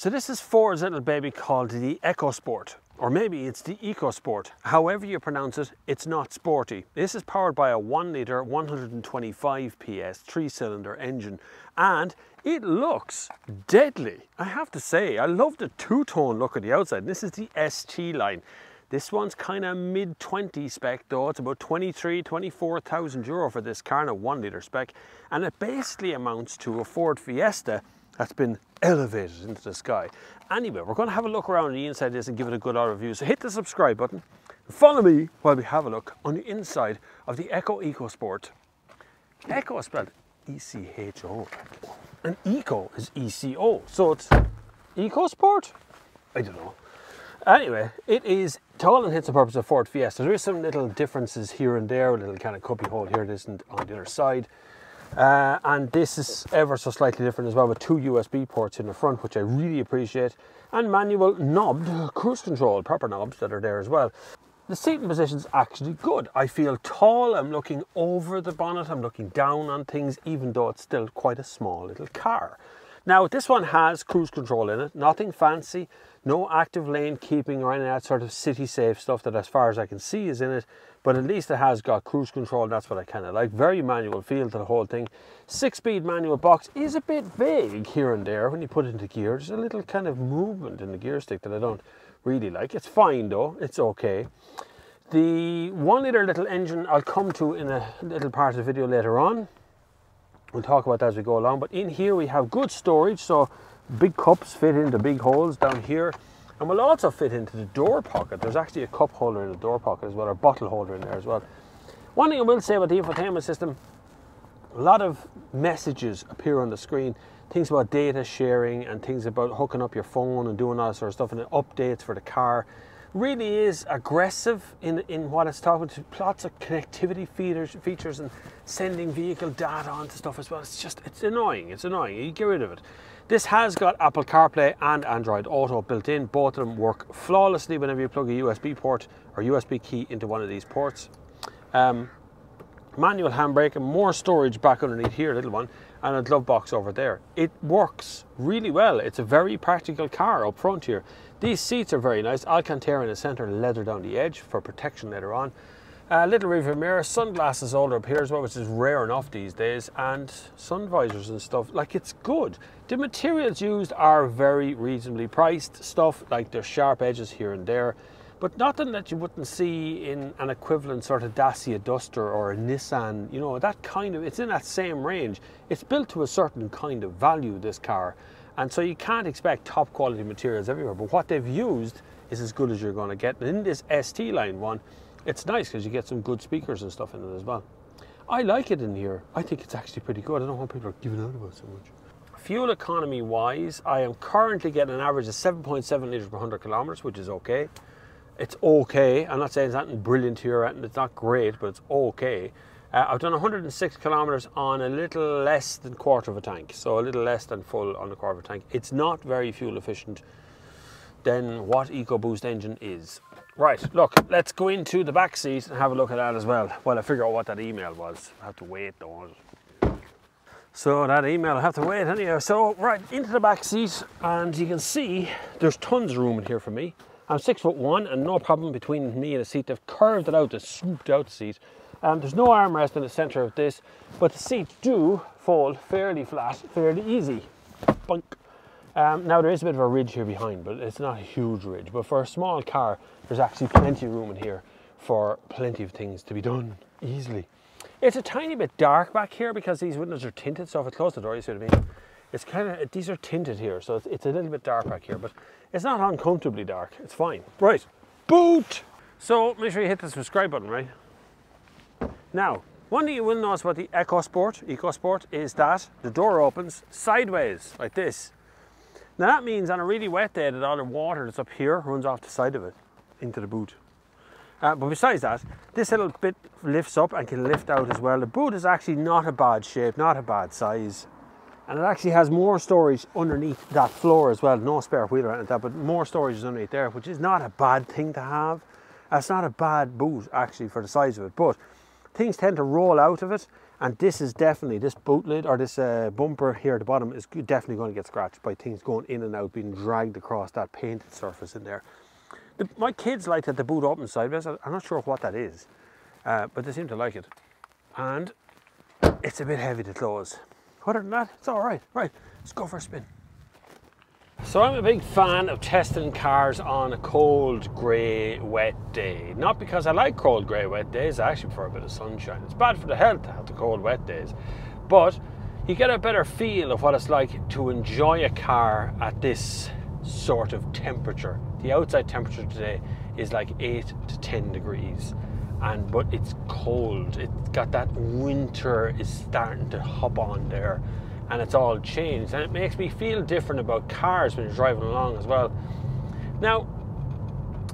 So this is Ford's little baby called the Ecosport, or maybe it's the Ecosport. However you pronounce it, it's not sporty. This is powered by a 1 litre 125 PS 3-cylinder engine, and it looks deadly. I have to say, I love the two-tone look of the outside. This is the ST line. This one's kind of mid-20 spec though. It's about 24,000 euro for this car in a 1 litre spec, and it basically amounts to a Ford Fiesta that's been elevated into the sky. Anyway, we're going to have a look around the inside of this and give it a good review. So hit the subscribe button and follow me while we have a look on the inside of the Ecosport. Eco is spelled E-C-H-O. And Eco is E-C-O. So it's Ecosport? I don't know. Anyway, it is, to all intents and purposes, a Ford Fiesta. There is some little differences here and there, a little kind of cubby hole here, this isn't on the other side. And this is ever so slightly different as well, with 2 USB ports in the front, which I really appreciate, and manual knobbed cruise control, proper knobs that are there as well. The seating position's actually good. I feel tall, I'm looking over the bonnet, I'm looking down on things, even though it's still quite a small little car. Now, this one has cruise control in it, nothing fancy, no active lane keeping or any of that sort of city safe stuff that, as far as I can see, is in it, but at least it has got cruise control, and that's what I kind of like. Very manual feel to the whole thing. 6-speed manual box is a bit vague here and there when you put it into gear. There's a little kind of movement in the gear stick that I don't really like. It's fine though, it's okay. The 1 litre little engine I'll come to in a little part of the video later on. We'll talk about that as we go along, but in here we have good storage, so big cups fit into big holes down here, and will also fit into the door pocket. There's actually a cup holder in the door pocket as well, or bottle holder in there as well. One thing I will say about the infotainment system, a lot of messages appear on the screen, things about data sharing and things about hooking up your phone and doing all that sort of stuff, and the updates for the car. Really is aggressive in what it's talking to. Lots of connectivity features and sending vehicle data onto stuff as well. It's annoying, you get rid of it. This has got Apple CarPlay and Android Auto built in. Both of them work flawlessly whenever you plug a USB port or USB key into one of these ports. Manual handbrake and more storage back underneath here, a little one, and a glove box over there. It works really well. It's a very practical car up front here. These seats are very nice. Alcantara in the center, leather down the edge for protection later on. Little rearview mirror, sunglasses holder up here as well, which is rare enough these days, and sun visors and stuff. Like, it's good. The materials used are very reasonably priced. Stuff like there's sharp edges here and there, but nothing that you wouldn't see in an equivalent sort of Dacia Duster or a Nissan, you know, that kind of, it's in that same range. It's built to a certain kind of value, this car, and so you can't expect top quality materials everywhere, but what they've used is as good as you're going to get. And in this ST line one, it's nice because you get some good speakers and stuff in it as well. I like it in here. I think it's actually pretty good. I don't know what people are giving out about so much. Fuel economy wise, I am currently getting an average of 7.7 litres per 100 kilometres, which is okay. It's okay. I'm not saying it's not brilliant here, and it's not great, but it's okay. I've done 106 kilometres on a little less than quarter of a tank, so a little less than full on the quarter of a tank. It's not very fuel efficient than what EcoBoost engine is. Right, look, let's go into the back seat and have a look at that as well. Well, I figure out what that email was. I have to wait though. So that email, I have to wait anyhow. So right, into the back seat, and you can see there's tons of room in here for me. I'm 6'1" and no problem between me and the seat. They've curved it out, they've swooped out the seat. There's no armrest in the center of this, but the seats do fold fairly flat, fairly easy. Bunk. Now there is a bit of a ridge here behind, but it's not a huge ridge. But for a small car, there's actually plenty of room in here for plenty of things to be done easily. It's a tiny bit dark back here because these windows are tinted, so if I close the door, you see what I mean? It's kind of, these are tinted here, so it's a little bit dark back here, but it's not uncomfortably dark. It's fine. Right, boot! So make sure you hit the subscribe button, right? Now, one thing you will notice about the Ecosport is that the door opens sideways, like this. Now that means on a really wet day that all the water that's up here runs off the side of it into the boot. But besides that, this little bit lifts up and can lift out as well. The boot is actually not a bad shape, not a bad size. And it actually has more storage underneath that floor as well. No spare wheel or anything like that, but more storage is underneath there, which is not a bad thing to have. It's not a bad boot actually for the size of it. But things tend to roll out of it, and this is definitely, this boot lid or this bumper here at the bottom is definitely going to get scratched by things going in and out, being dragged across that painted surface in there. My kids like that the boot opens sideways. I'm not sure what that is, but they seem to like it. And it's a bit heavy to close. Other than that, it's all right. Right, let's go for a spin. So I'm a big fan of testing cars on a cold, grey, wet day. Not because I like cold, grey, wet days. I actually prefer a bit of sunshine. It's bad for the health to have the cold, wet days. But you get a better feel of what it's like to enjoy a car at this sort of temperature. The outside temperature today is like 8 to 10 degrees. But it's cold. It's got that winter is starting to hop on there. And it's all changed, and it makes me feel different about cars when you're driving along as well. Now,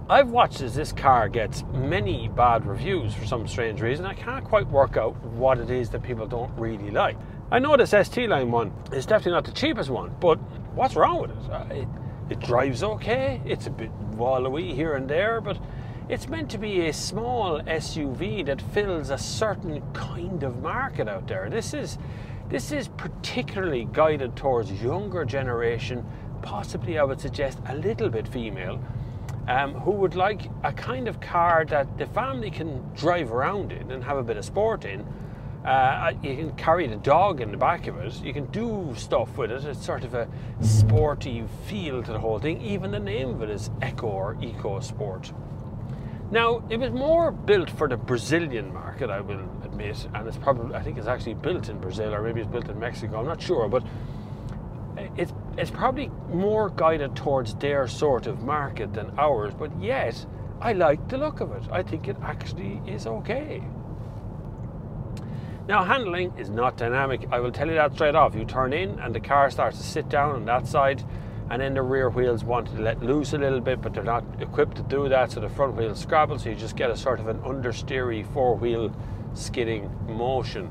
I've watched as this car gets many bad reviews for some strange reason. I can't quite work out what it is that people don't really like. I know this ST line one is definitely not the cheapest one, but what's wrong with it? It drives okay, it's a bit wallowy here and there, but it's meant to be a small SUV that fills a certain kind of market out there. This is particularly guided towards younger generation, possibly I would suggest a little bit female, who would like a kind of car that the family can drive around in and have a bit of sport in. You can carry the dog in the back of it, you can do stuff with it. It's sort of a sporty feel to the whole thing. Even the name of it is Eco or Ecosport. Now, it was more built for the Brazilian market, I will admit, and it's probably, I think it's actually built in Brazil, or maybe it's built in Mexico, I'm not sure, but it's probably more guided towards their sort of market than ours, but yet, I like the look of it. I think it actually is okay. Now, handling is not dynamic, I will tell you that straight off. You turn in and the car starts to sit down on that side, and then the rear wheels want to let loose a little bit, but they're not equipped to do that, so the front wheels scrabble, so you just get a sort of an understeery four-wheel skidding motion.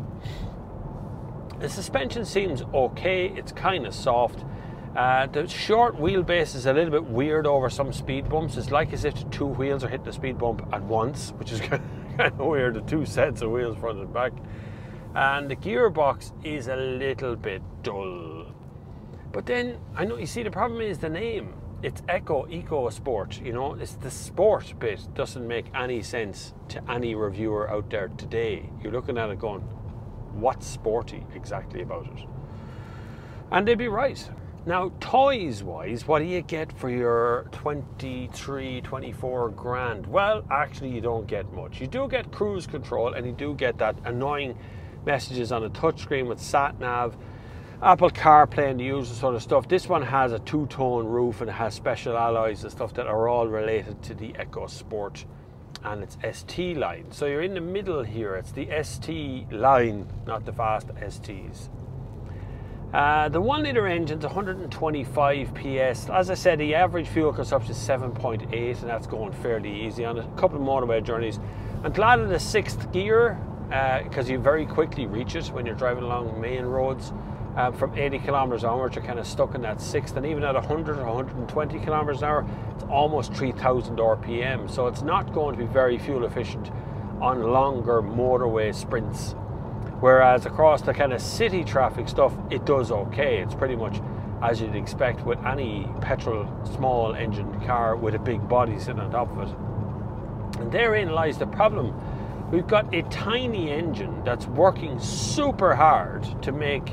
The suspension seems okay, it's kind of soft. The short wheelbase is a little bit weird over some speed bumps. It's like as if the two wheels are hitting the speed bump at once, which is kind of weird, the two sets of wheels front and back. And the gearbox is a little bit dull. But then, I know, you see, the problem is the name. It's Ecosport, you know, it's the sport bit doesn't make any sense to any reviewer out there today. You're looking at it going, what's sporty exactly about it? And they'd be right. Now, toys-wise, what do you get for your 23, 24 grand? Well, actually, you don't get much. You do get cruise control, and you do get that annoying messages on a touchscreen with sat-nav, Apple CarPlay and the usual sort of stuff. This one has a two-tone roof and it has special alloys and stuff that are all related to the Ecosport and its ST line. So you're in the middle here. It's the ST line, not the fast STs. The 1 litre engine's 125 PS. As I said, the average fuel consumption is 7.8, and that's going fairly easy on it. A couple of motorway journeys. I'm glad of the 6th gear because you very quickly reach it when you're driving along main roads. From 80 kilometers onwards, you're kind of stuck in that 6th, and even at 100 or 120 kilometers an hour, it's almost 3,000 RPM. So it's not going to be very fuel efficient on longer motorway sprints. Whereas across the kind of city traffic stuff, it does okay. It's pretty much as you'd expect with any petrol small engine car with a big body sitting on top of it. And therein lies the problem. We've got a tiny engine that's working super hard to make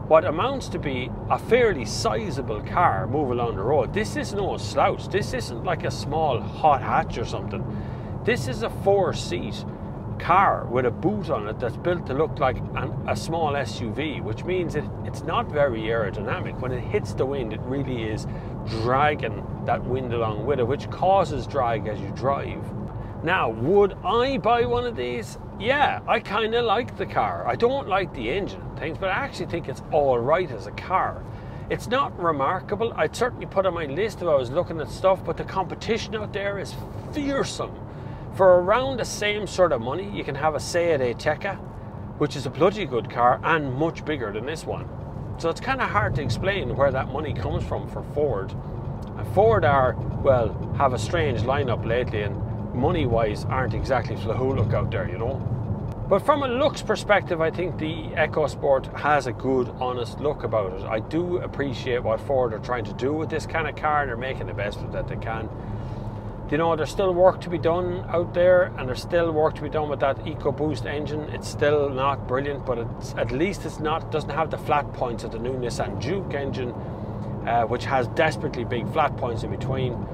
what amounts to be a fairly sizable car move along the road. This is no slouch. This isn't like a small hot hatch or something. This is a 4-seat car with a boot on it that's built to look like a small SUV, which means it's not very aerodynamic. When it hits the wind, it really is dragging that wind along with it, which causes drag as you drive. Now, would I buy one of these? Yeah, I kind of like the car. I don't like the engine and things, but I actually think it's all right as a car. It's not remarkable. I'd certainly put on my list if I was looking at stuff, but the competition out there is fearsome. For around the same sort of money, you can have a Seat Ateca, which is a bloody good car and much bigger than this one. So it's kind of hard to explain where that money comes from for Ford. And Ford have a strange lineup lately, and money-wise aren't exactly Flahooluk out there, you know. But from a looks perspective, I think the EcoSport has a good, honest look about it. I do appreciate what Ford are trying to do with this kind of car, and they're making the best of that they can. You know, there's still work to be done out there, and there's still work to be done with that EcoBoost engine. It's still not brilliant, but at least it doesn't have the flat points of the new Nissan Juke engine, which has desperately big flat points in between.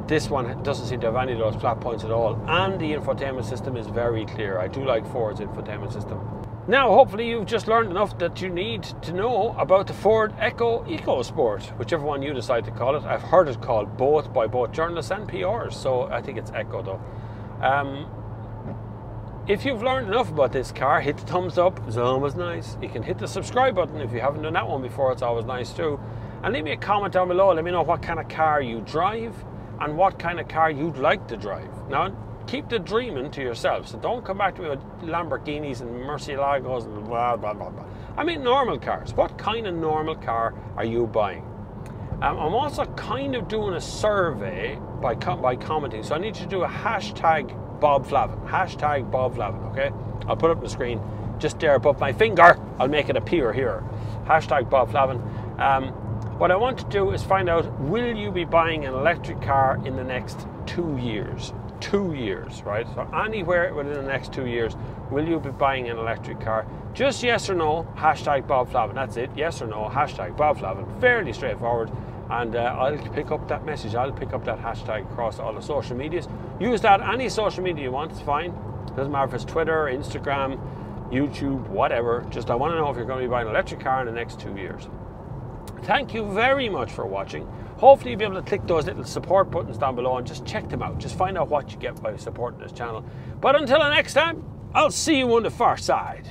This one doesn't seem to have any of those flat points at all, and the infotainment system is very clear. I do like Ford's infotainment system. Now, hopefully you've just learned enough that you need to know about the Ford EcoSport, whichever one you decide to call it. I've heard it called both by both journalists and PRs, so I think it's Eco though. If you've learned enough about this car, hit the thumbs up, it's always nice. You can hit the subscribe button if you haven't done that one before, it's always nice too. And leave me a comment down below, let me know what kind of car you drive and what kind of car you'd like to drive. Now, keep the dreaming to yourself, so don't come back to me with Lamborghinis and Murcielagos and blah, blah, blah, blah. I mean normal cars. What kind of normal car are you buying? I'm also kind of doing a survey by commenting, so I need you to do a hashtag Bob Flavin. Hashtag Bob Flavin, okay? I'll put it up on the screen, just there above my finger. I'll make it appear here. Hashtag Bob Flavin. What I want to do is find out, will you be buying an electric car in the next 2 years? 2 years, right? So anywhere within the next 2 years, will you be buying an electric car? Just yes or no, hashtag Bob Flavin. That's it, yes or no, hashtag Bob Flavin. Fairly straightforward. And I'll pick up that message, I'll pick up that hashtag across all the social medias. Use that, any social media you want, it's fine. Doesn't matter if it's Twitter, Instagram, YouTube, whatever. Just I want to know if you're going to be buying an electric car in the next 2 years. Thank you very much for watching. Hopefully you'll be able to click those little support buttons down below and just check them out. Just find out what you get by supporting this channel. But until the next time, I'll see you on the far side.